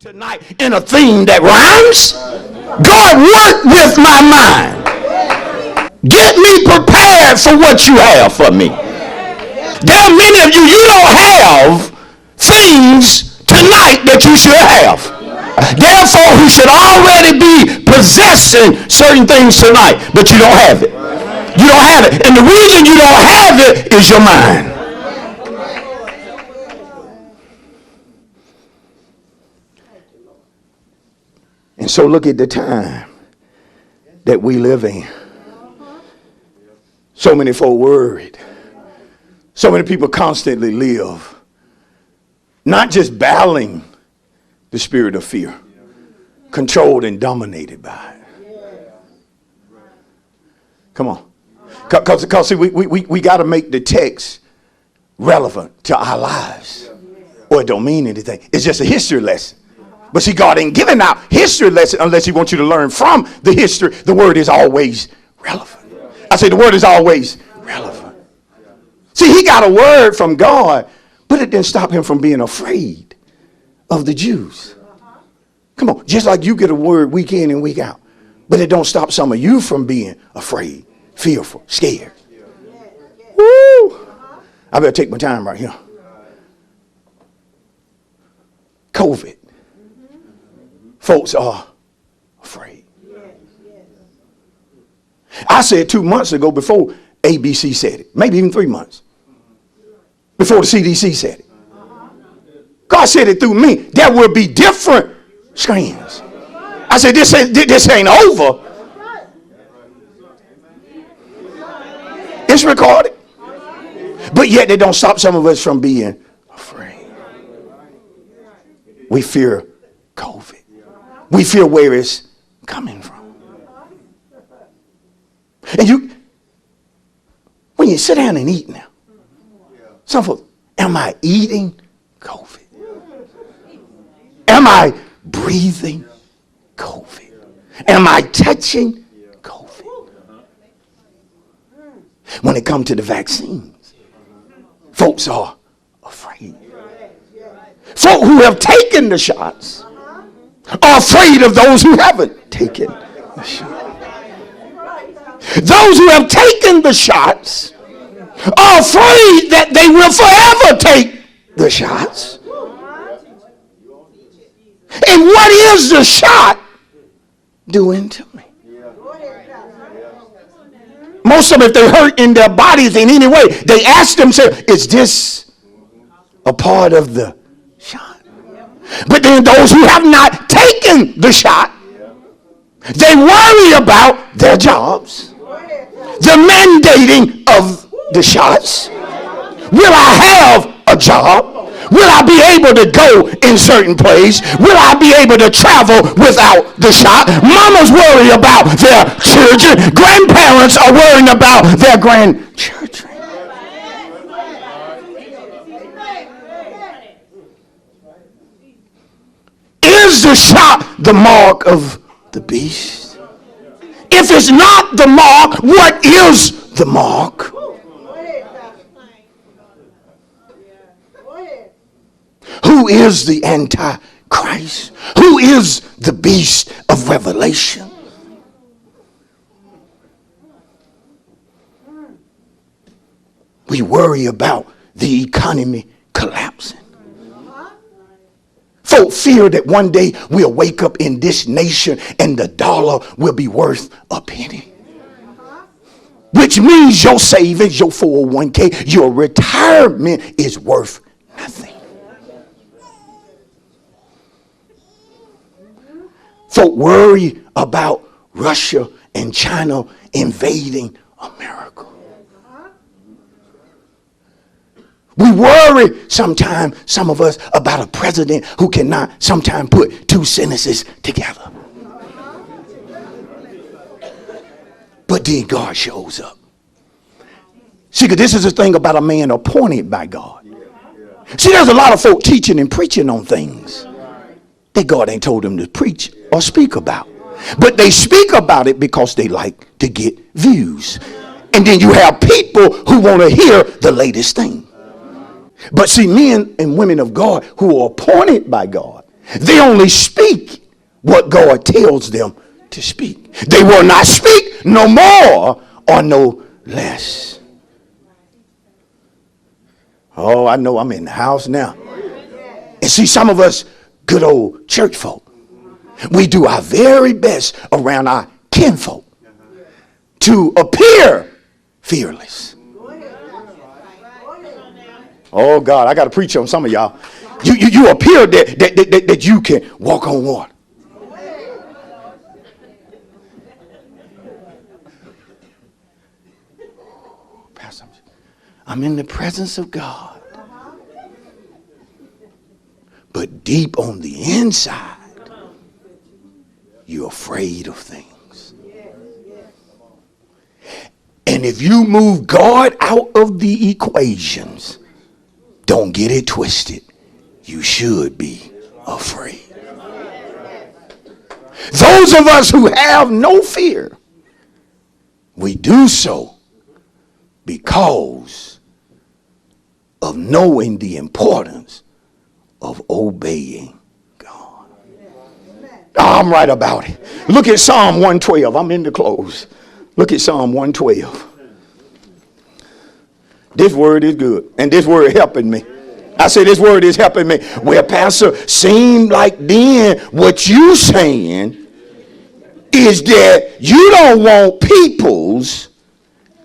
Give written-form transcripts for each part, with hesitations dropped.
Tonight in a theme that rhymes. God, work with my mind. Get me prepared for what you have for me. There are many of you, you don't have things tonight that you should have. Therefore, who should already be possessing certain things tonight, but you don't have it. You don't have it. And the reason you don't have it is your mind. And so look at the time that we live in. So many folk worried. So many people constantly live not just battling the spirit of fear, controlled and dominated by it. Come on. Because see, we got to make the text relevant to our lives, or it don't mean anything. It's just a history lesson. But see, God ain't giving out history lesson unless he wants you to learn from the history. The word is always relevant. I say the word is always relevant. See, he got a word from God, but it didn't stop him from being afraid of the Jews. Come on, just like you get a word week in and week out, but it don't stop some of you from being afraid, fearful, scared. Woo! I better take my time right here. COVID. Folks are afraid. I said 2 months ago, before ABC said it, maybe even 3 months, before the CDC said it. God said it through me. There will be different strains. I said, this ain't over. It's recorded. But yet they don't stop some of us from being afraid. We fear COVID. We fear where it's coming from. And when you sit down and eat now, some folks, am I eating COVID? Am I breathing COVID? Am I touching COVID? When it comes to the vaccines, folks are afraid. Folk who have taken the shots are afraid of those who haven't taken the shot. Those who have taken the shots are afraid that they will forever take the shots. And what is the shot doing to me? Most of them, if they hurt in their bodies in any way, they ask themselves, is this a part of the shot? But then those who have not taken the shot, they worry about their jobs, the mandating of the shots. Will I have a job? Will I be able to go in certain place? Will I be able to travel without the shot? Mamas worry about their children. Grandparents are worrying about their grandchildren. Is the shot the mark of the beast? If it's not the mark, what is the mark? Who is the Antichrist? Who is the beast of Revelation? We worry about the economy collapsing. Folk fear that one day we'll wake up in this nation and the dollar will be worth a penny. Which means your savings, your 401k, your retirement is worth nothing. Folk worry about Russia and China invading America. We worry sometimes, some of us, about a president who cannot sometimes put two sentences together. But then God shows up. See, because this is the thing about a man appointed by God. See, there's a lot of folk teaching and preaching on things that God ain't told them to preach or speak about. But they speak about it because they like to get views. And then you have people who want to hear the latest thing. But see, men and women of God who are appointed by God, They only speak what God tells them to speak. They will not speak no more or no less. Oh, I know I'm in the house now. And see, some of us good old church folk, we do our very best around our kinfolk to appear fearless. Oh God, I got to preach on some of y'all. You appear that you can walk on water. Pastor, I'm in the presence of God. But deep on the inside, you're afraid of things. And if you move God out of the equations, don't get it twisted. You should be afraid. Those of us who have no fear, we do so because of knowing the importance of obeying God. Oh, I'm right about it. Look at Psalm 112. I'm in the close. Look at Psalm 112. This word is good. And this word helping me. I say this word is helping me. Well, Pastor, seem like then what you saying is that you don't want people's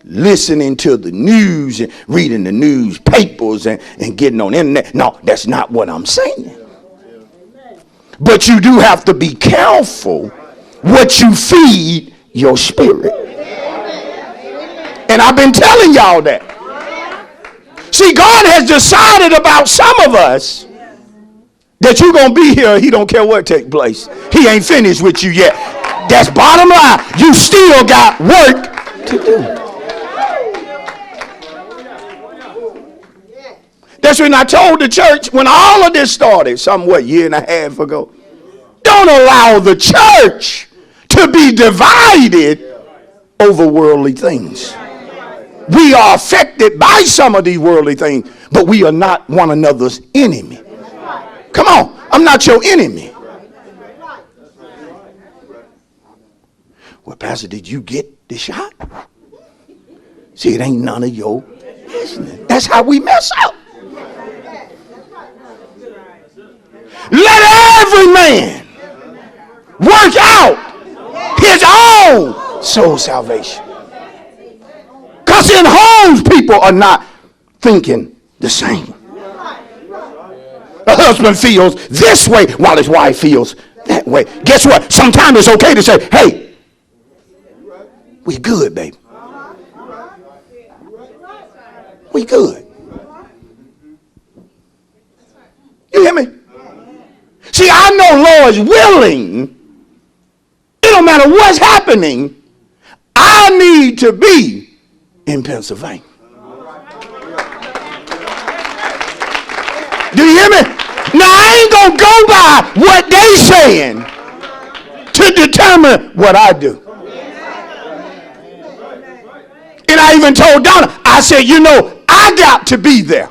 listening to the news and reading the newspapers and getting on the internet. No, that's not what I'm saying. But you do have to be careful what you feed your spirit. And I've been telling y'all that. See, God has decided about some of us that you're going to be here. He don't care what takes place. He ain't finished with you yet. That's bottom line. You still got work to do. That's when I told the church when all of this started, year and a half ago. Don't allow the church to be divided over worldly things. We are affected by some of these worldly things, but we are not one another's enemy. Come on, I'm not your enemy. Well, Pastor, did you get the shot? See, it ain't none of your business. That's how we mess up. Let every man work out his own soul salvation. Because in homes, people are not thinking the same. The husband feels this way while his wife feels that way. Guess what? Sometimes it's okay to say, hey, we good, baby. We good. You hear me? See, I know Lord's willing. It don't matter what's happening. I need to be in Pennsylvania. Do you hear me? Now, I ain't going to go by what they saying to determine what I do. And I even told Donna, I said, I got to be there.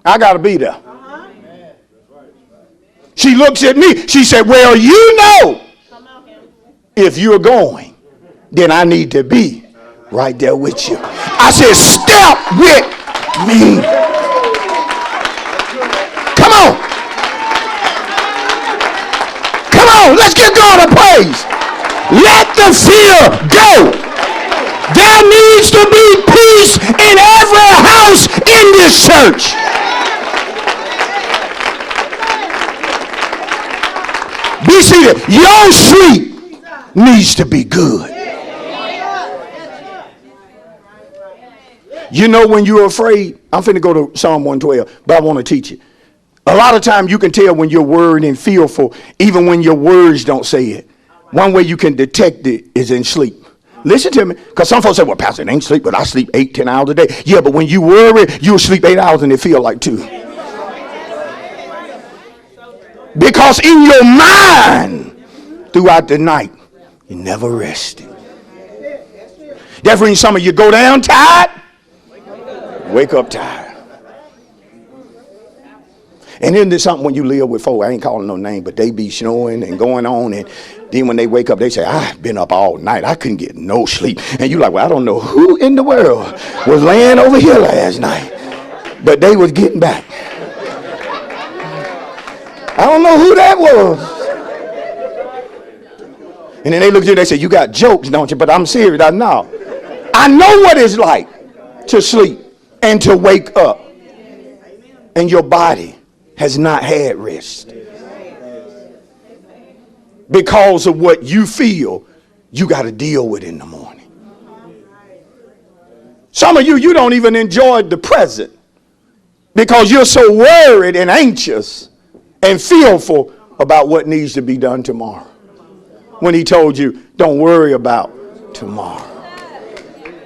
I got to be there. She looks at me. She said, well, if you're going, then I need to be right there with you. I said, step with me. Come on. Come on. Let's give God a praise. Let the fear go. There needs to be peace in every house in this church. Be seated. Your sleep needs to be good. When you're afraid, I'm finna go to Psalm 112, but I want to teach it. A lot of times you can tell when you're worried and fearful, even when your words don't say it. One way you can detect it is in sleep. Listen to me, because some folks say, well, Pastor, it ain't sleep, but I sleep 8-10 hours a day. Yeah, but when you worry, you'll sleep 8 hours and it feel like 2. Because in your mind, throughout the night, you never rested. That's when some of you go down tired, wake up tired. And then there's something when you live with folk, I ain't calling no name, but they be snoring and going on. And then when they wake up, they say, I've been up all night. I couldn't get no sleep. And you like, well, I don't know who in the world was laying over here last night, but they was getting back. I don't know who that was. And then they look at you, they say, you got jokes, don't you? But I'm serious. I know what it's like to sleep and to wake up. And your body has not had rest. Because of what you feel, you got to deal with in the morning. Some of you don't even enjoy the present because you're so worried and anxious and fearful about what needs to be done tomorrow. When he told you, don't worry about tomorrow.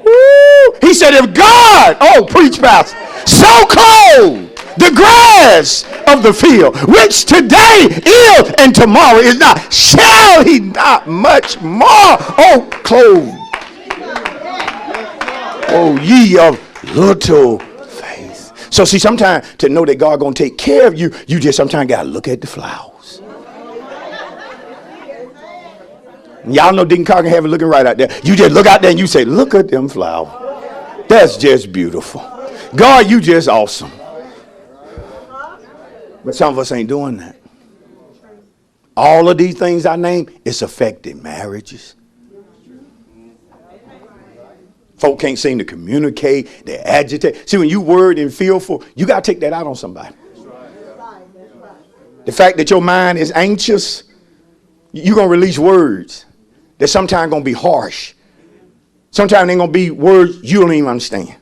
Woo! He said, if God, preach pastor, so clothed the grass of the field, which today is and tomorrow is not, shall he not much more, clothe, ye of little faith. So see, sometimes to know that God gonna take care of you, you just sometimes gotta look at the flowers. Y'all know Deacon Cochran have it looking right out there. You just look out there and you say, look at them flowers. That's just beautiful. God, you just awesome. But some of us ain't doing that. All of these things I named, it's affecting marriages. Folk can't seem to communicate. They agitate. See, when you worried and fearful, you got to take that out on somebody. The fact that your mind is anxious, you're going to release words that sometimes going to be harsh. Sometimes they're going to be words you don't even understand.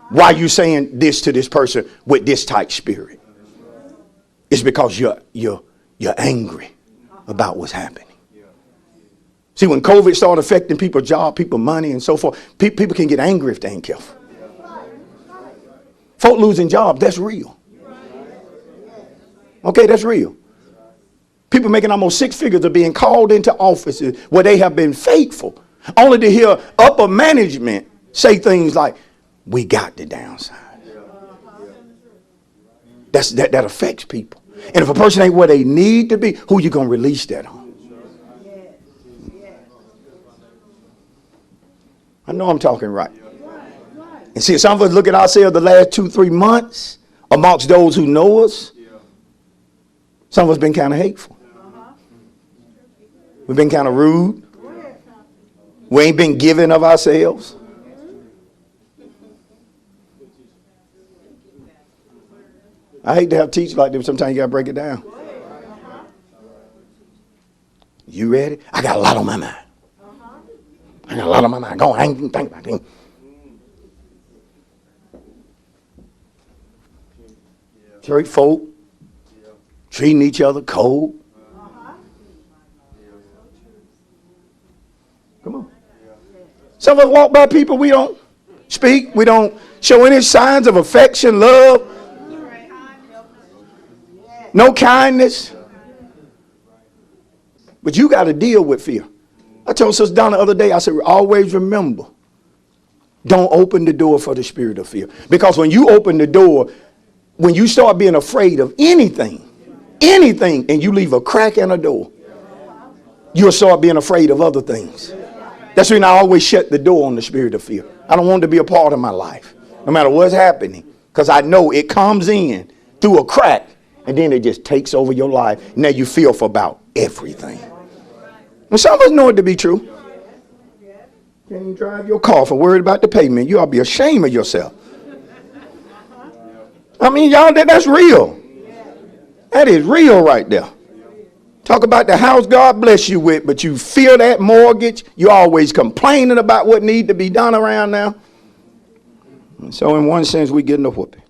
Why you saying this to this person with this type spirit? It's because you're angry about what's happening. See, when COVID started affecting people's job, people's money, and so forth, people can get angry if they ain't careful. Folk losing jobs, that's real. Okay, that's real. People making almost six figures of being called into offices where they have been faithful, only to hear upper management say things like, we got to downsize. That affects people. And if a person ain't where they need to be, who you going to release that on? I know I'm talking right. And see, some of us look at ourselves the last 2-3 months amongst those who know us. Some of us been kind of hateful. We've been kind of rude. We ain't been giving of ourselves. I hate to have teachers like them. Sometimes you got to break it down. You ready? I got a lot on my mind. I got a lot on my mind. Go on, I ain't even think about it. Church folk treating each other cold. Come on. Some of us walk by people, we don't speak. We don't show any signs of affection, love. No kindness. But you got to deal with fear. I told Sister Donna the other day, I said, always remember, don't open the door for the spirit of fear. Because when you open the door, when you start being afraid of anything, and you leave a crack in a door, you'll start being afraid of other things. That's when I always shut the door on the spirit of fear. I don't want it to be a part of my life, no matter what's happening, because I know it comes in through a crack, and then it just takes over your life. Now you feel for about everything. And some of us know it to be true. Can't even drive your car for worried about the payment. You ought to be ashamed of yourself. I mean, y'all, that's real. That is real right there. Talk about the house God bless you with, but you feel that mortgage. You're always complaining about what needs to be done around now. And so in one sense, we getting a whooping.